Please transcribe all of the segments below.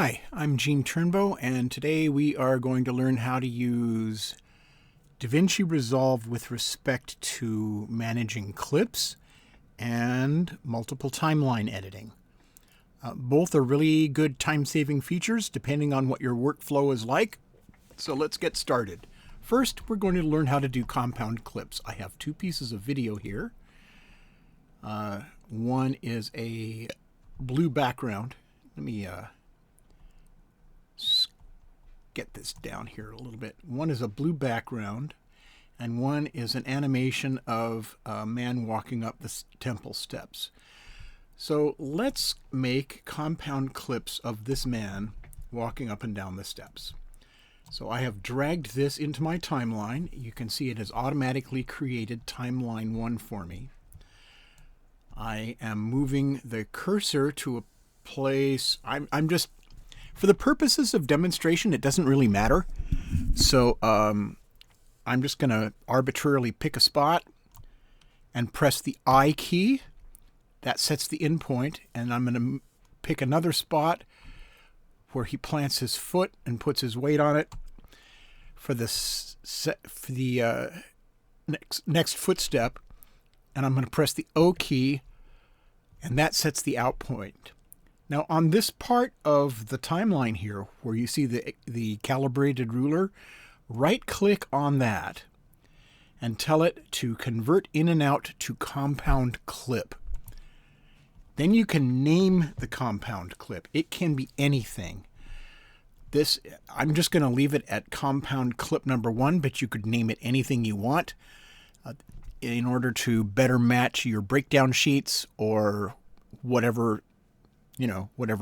Hi, I'm Gene Turnbow, and today we are going to learn how to use DaVinci Resolve with respect to managing clips and multiple timeline editing. Both are really good time-saving features depending on what your workflow is like. So let's get started. First, we're going to learn how to do compound clips. I have two pieces of video here. One is a blue background. Let me get this down here a little bit. One is a blue background, and one is an animation of a man walking up the temple steps. So let's make compound clips of this man walking up and down the steps. So I have dragged this into my timeline. You can see it has automatically created timeline 1 for me. I am moving the cursor to a place. I'm just, for the purposes of demonstration, it doesn't really matter. So I'm just going to arbitrarily pick a spot and press the I key. That sets the in point, and I'm going to pick another spot where he plants his foot and puts his weight on it for the next footstep, and I'm going to press the O key, and that sets the out point. Now on this part of the timeline here, where you see the calibrated ruler, right-click on that and tell it to convert in and out to compound clip. Then you can name the compound clip. It can be anything. I'm just going to leave it at compound clip number 1, but you could name it anything you want in order to better match your breakdown sheets or whatever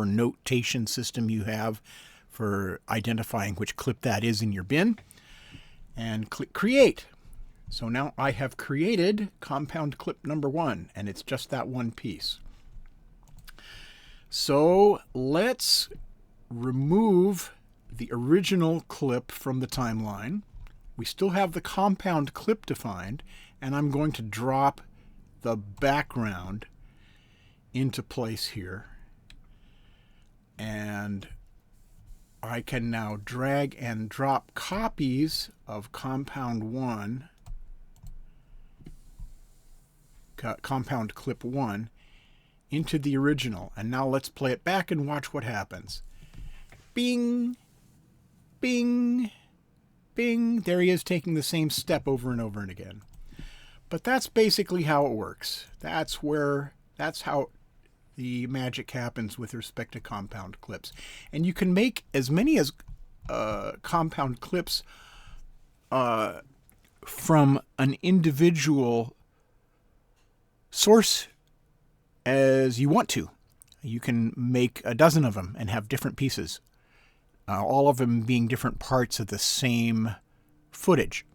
notation system you have for identifying which clip that is in your bin. And click create. So now I have created compound clip number 1, and it's just that one piece. So let's remove the original clip from the timeline. We still have the compound clip defined, and I'm going to drop the background into place here. And I can now drag and drop copies of compound clip 1 into the original. And now let's play it back and watch what happens. Bing, bing, bing. There he is taking the same step over and over and again. But that's basically how it works. That's how the magic happens with respect to compound clips. And you can make as many as compound clips from an individual source as you want to. You can make a dozen of them and have different pieces, all of them being different parts of the same footage.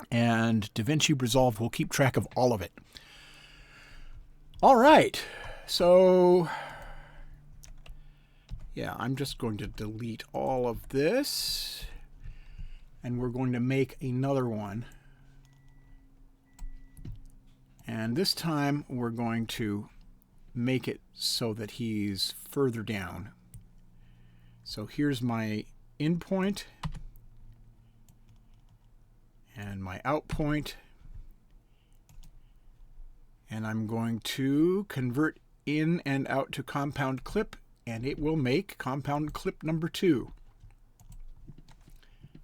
And DaVinci Resolve will keep track of all of it. All right. So, yeah, I'm just going to delete all of this, and we're going to make another one. And this time we're going to make it so that he's further down. So here's my in point and my out point. And I'm going to convert in and out to compound clip, and it will make compound clip number 2.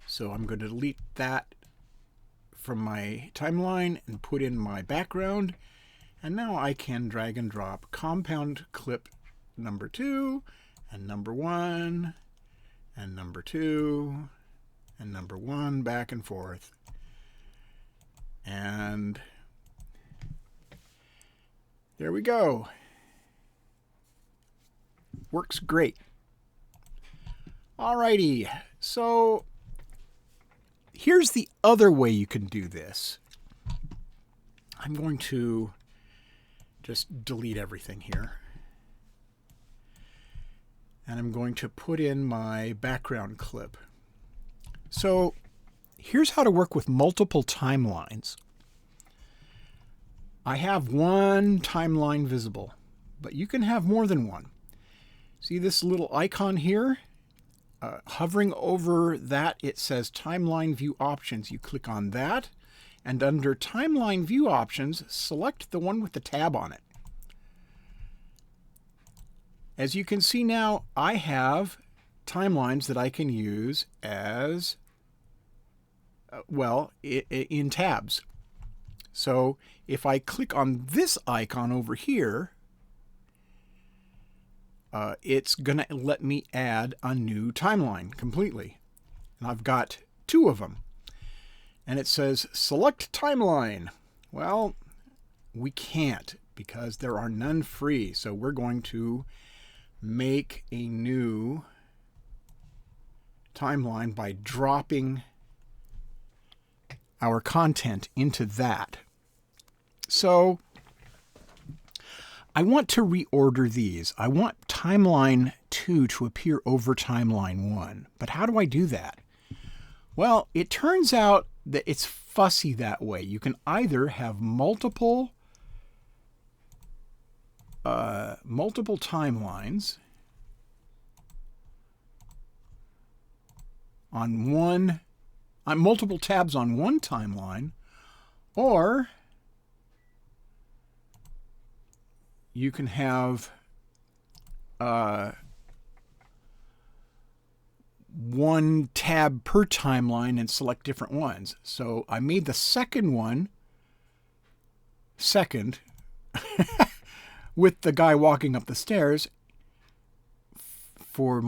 So I'm going to delete that from my timeline and put in my background, and now I can drag and drop compound clip number 2 and number 1 and number 2 and number 1 back and forth. And there we go. Works great. Alrighty, so here's the other way you can do this. I'm going to just delete everything here. And I'm going to put in my background clip. So here's how to work with multiple timelines. I have one timeline visible, but you can have more than one. See this little icon here? Hovering over that, it says Timeline View Options. You click on that, and under Timeline View Options, select the one with the tab on it. As you can see now, I have timelines that I can use as, well, in tabs. So if I click on this icon over here, it's going to let me add a new timeline completely. And I've got 2 of them. And it says select timeline. Well, we can't because there are none free. So we're going to make a new timeline by dropping our content into that. So I want to reorder these. I want timeline 2 to appear over timeline 1. But how do I do that? Well, it turns out that it's fussy that way. You can either have multiple timelines on multiple tabs on one timeline, or you can have one tab per timeline and select different ones. So I made the second one second with the guy walking up the stairs for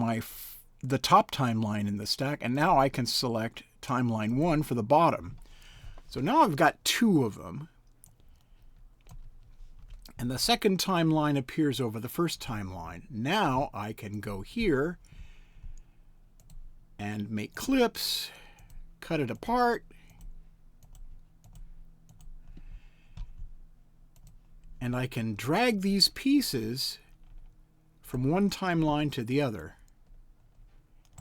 the top timeline in the stack, and now I can select timeline 1 for the bottom. So now I've got 2 of them. And the second timeline appears over the first timeline. Now I can go here and make clips, cut it apart, and I can drag these pieces from one timeline to the other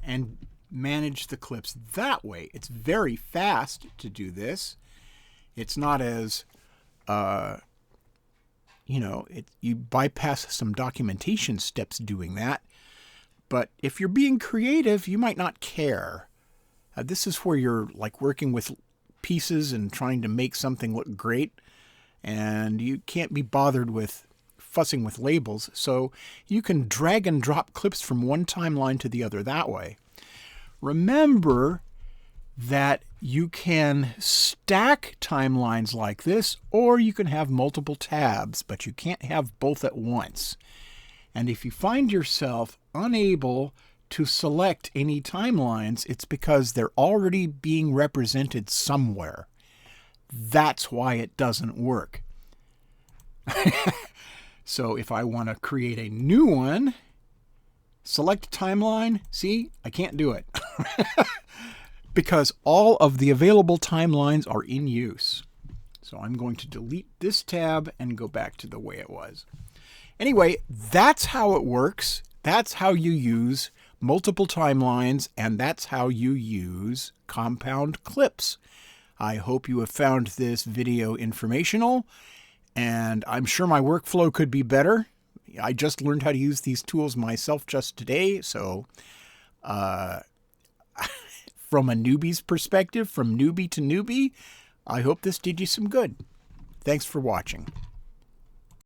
and manage the clips that way. It's very fast to do this. It's not as you bypass some documentation steps doing that. But if you're being creative, you might not care. This is where you're like working with pieces and trying to make something look great, and you can't be bothered with fussing with labels. So you can drag and drop clips from one timeline to the other that way. Remember that you can stack timelines like this, or you can have multiple tabs, but you can't have both at once. And if you find yourself unable to select any timelines, it's because they're already being represented somewhere. That's why it doesn't work. So if I want to create a new one, select timeline, see, I can't do it. Because all of the available timelines are in use. So I'm going to delete this tab and go back to the way it was. Anyway, that's how it works. That's how you use multiple timelines, and that's how you use compound clips. I hope you have found this video informational, and I'm sure my workflow could be better. I just learned how to use these tools myself just today, so from a newbie's perspective, from newbie to newbie, I hope this did you some good. Thanks for watching.